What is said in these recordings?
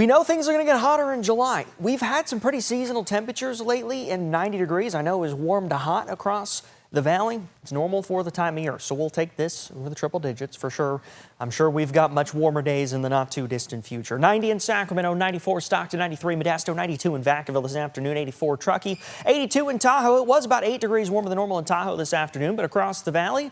We know things are going to get hotter in July. We've had some pretty seasonal temperatures lately, and 90 degrees I know is warm to hot across the valley. It's normal for the time of year, so we'll take this over the triple digits for sure. I'm sure we've got much warmer days in the not too distant future. 90 in Sacramento, 94 Stockton, 93 Modesto, 92 in Vacaville this afternoon, 84 Truckee, 82 in Tahoe. It was about 8 degrees warmer than normal in Tahoe this afternoon, but across the valley,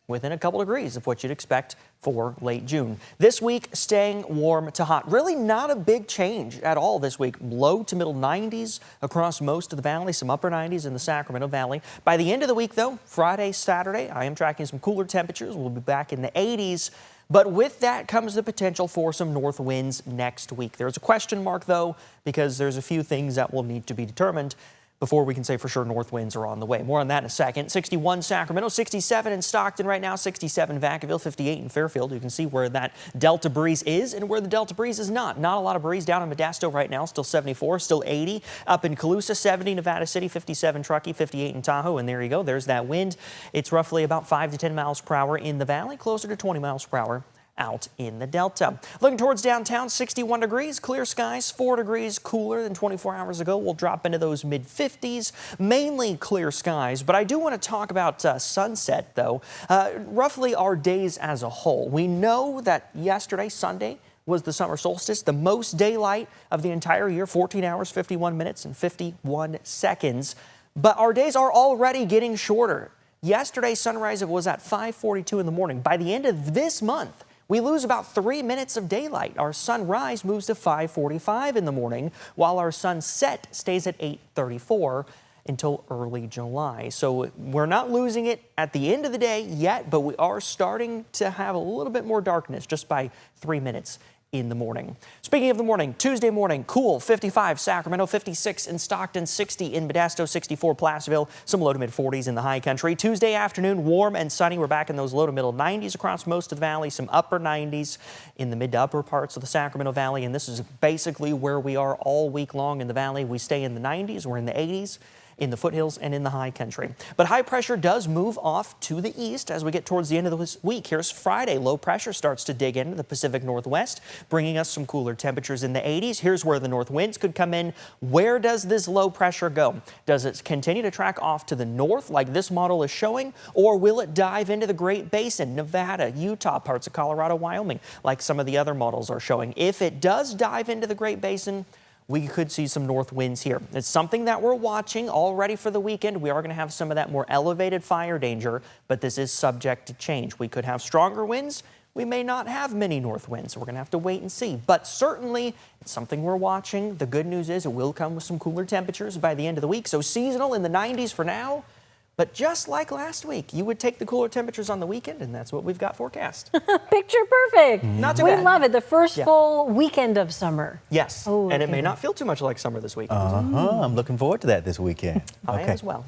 within a couple degrees of what you'd expect for late June. This week, staying warm to hot. Really not a big change at all this week. Low to middle 90s across most of the valley, some upper 90s in the Sacramento Valley. By the end of the week, though, Friday, Saturday, I am tracking some cooler temperatures. We'll be back in the 80s. But with that comes the potential for some north winds next week. There's a question mark, though, because there's a few things that will need to be determined before we can say for sure north winds are on the way. More on that in a second. 61 Sacramento, 67 in Stockton right now, 67 Vacaville, 58 in Fairfield. You can see where that Delta breeze is and where the Delta breeze is not. Not a lot of breeze down in Modesto right now, still 74, still 80. Up in Colusa, 70 Nevada City, 57 Truckee, 58 in Tahoe. And there you go, there's that wind. It's roughly about 5 to 10 miles per hour in the valley, closer to 20 miles per hour out in the Delta. Looking towards downtown, 61 degrees, clear skies, 4 degrees cooler than 24 hours ago. We'll drop into those mid-50s, mainly clear skies. But I do want to talk about sunset, though. Roughly our days as a whole. We know that yesterday, Sunday, was the summer solstice, the most daylight of the entire year, 14 hours, 51 minutes, and 51 seconds. But our days are already getting shorter. Yesterday, sunrise was at 5:42 in the morning. By the end of this month, we lose about 3 minutes of daylight. Our sunrise moves to 5:45 in the morning, while our sunset stays at 8:34 until early July. So we're not losing it at the end of the day yet, but we are starting to have a little bit more darkness just by 3 minutes in the morning. Speaking of the morning, Tuesday morning, cool, 55 Sacramento, 56 in Stockton, 60 in Modesto, 64 Placerville, some low to mid 40s in the high country. Tuesday afternoon, warm and sunny. We're back in those low to middle 90s across most of the valley, some upper 90s in the mid to upper parts of the Sacramento Valley. And this is basically where we are all week long in the valley. We stay in the 90s, we're in the 80s. In the foothills and in the high country. But high pressure does move off to the east as we get towards the end of this week. Here's Friday. Low pressure starts to dig into the Pacific Northwest, bringing us some cooler temperatures in the 80s. Here's where the north winds could come in. Where does this low pressure go? Does it continue to track off to the north like this model is showing, or will it dive into the Great Basin, Nevada, Utah, parts of Colorado, Wyoming, like some of the other models are showing? If it does dive into the Great Basin, we could see some north winds here. It's something that we're watching already for the weekend. We are going to have some of that more elevated fire danger, but this is subject to change. We could have stronger winds. We may not have many north winds, so we're going to have to wait and see. But certainly, it's something we're watching. The good news is it will come with some cooler temperatures by the end of the week. So seasonal in the 90s for now. But just like last week, you would take the cooler temperatures on the weekend, and that's what we've got forecast. Picture perfect. Not too we bad. love it. The first full weekend of summer. Yes, Oh, and it may not feel too much like summer this weekend. I'm looking forward to that this weekend. I am as well.